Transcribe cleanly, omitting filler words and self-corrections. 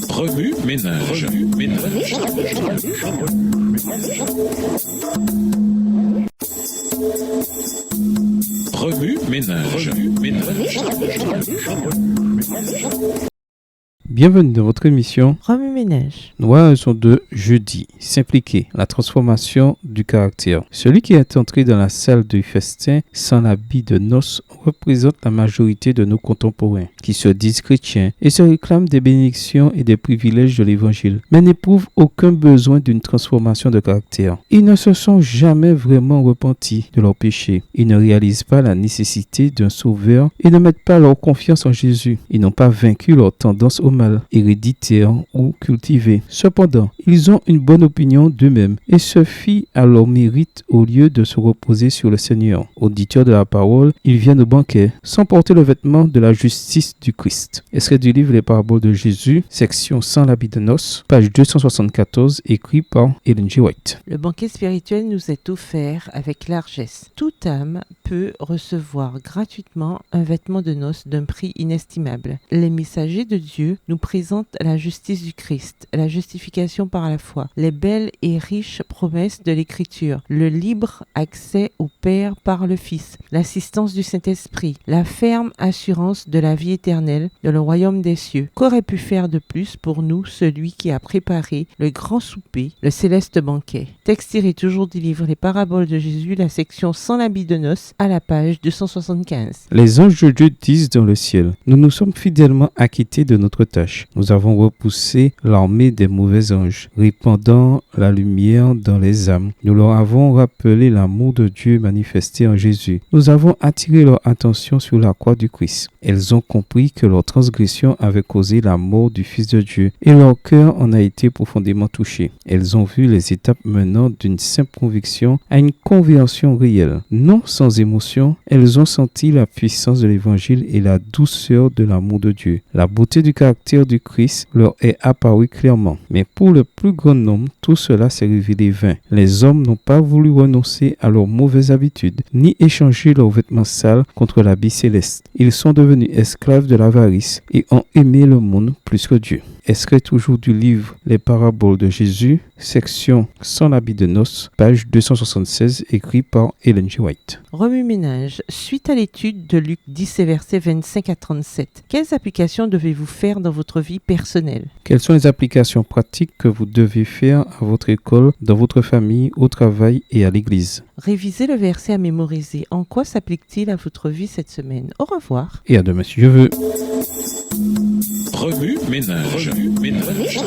Remue ménage. Remue ménage. Bienvenue dans votre émission Remue ménage. Noir sont de jeudi. S'impliquer, la transformation du caractère. Celui qui est entré dans la salle du festin sans l'habit de noces représente la majorité de nos contemporains qui se disent chrétiens et se réclament des bénédictions et des privilèges de l'évangile, mais n'éprouvent aucun besoin d'une transformation de caractère. Ils ne se sont jamais vraiment repentis de leurs péchés. Ils ne réalisent pas la nécessité d'un sauveur et ne mettent pas leur confiance en Jésus. Ils n'ont pas vaincu leur tendance au mal, héréditaire ou cultivé. Cependant, ils ont une bonne opinion d'eux-mêmes et se fient à leur mérite au lieu de se reposer sur le Seigneur. Auditeurs de la parole, ils viennent au banquet sans porter le vêtement de la justice du Christ. Extrait du livre Les Paraboles de Jésus, section Sans l'habit de noces, page 274, écrit par Ellen G. White. Le banquet spirituel nous est offert avec largesse. Toute âme peut recevoir gratuitement un vêtement de noces d'un prix inestimable. Les messagers de Dieu nous présentent la justice du Christ, la justification par la foi, les belles et riches promesses de l'Écriture, le libre accès au Père par le Fils, l'assistance du Saint-Esprit, la ferme assurance de la vie éternelle dans le royaume des cieux. Qu'aurait pu faire de plus pour nous celui qui a préparé le grand souper, le céleste banquet? Texte tiré toujours du livre Les Paraboles de Jésus, la section Sans l'habit de noces, à la page 275. Les anges de Dieu disent dans le ciel: nous nous sommes fidèlement acquittés de notre tâche. Nous avons repoussé l'armée des mauvais anges, répandant la lumière dans les âmes. Nous leur avons rappelé l'amour de Dieu manifesté en Jésus. Nous avons attiré leur attention sur la croix du Christ. Elles ont compris que leur transgression avait causé la mort du Fils de Dieu et leur cœur en a été profondément touché. Elles ont vu les étapes menant d'une simple conviction à une conversion réelle. Non sans émotion, elles ont senti la puissance de l'évangile et la douceur de l'amour de Dieu. La beauté du caractère du Christ leur est apparue clairement. Mais pour le plus grand nombre, tout cela s'est révélé vain. Les hommes n'ont pas voulu renoncer à leurs mauvaises habitudes, ni échanger leurs vêtements sales contre l'habit céleste. Ils sont devenus esclaves de l'avarice et ont aimé le monde plus que Dieu. Extrait toujours du livre Les Paraboles de Jésus, section Sans l'habit de noces, page 276, écrit par Ellen G. White. Remue ménage. Suite à l'étude de Luc 10 et versets 25 à 37, quelles applications devez-vous faire dans votre vie personnelle? Quelles sont les applications pratiques que vous devez faire à votre école, dans votre famille, au travail et à l'église? Révisez le verset à mémoriser. En quoi s'applique-t-il à votre vie cette semaine? Au revoir. Et à demain si je veux. Remue ménage. Remue ménage.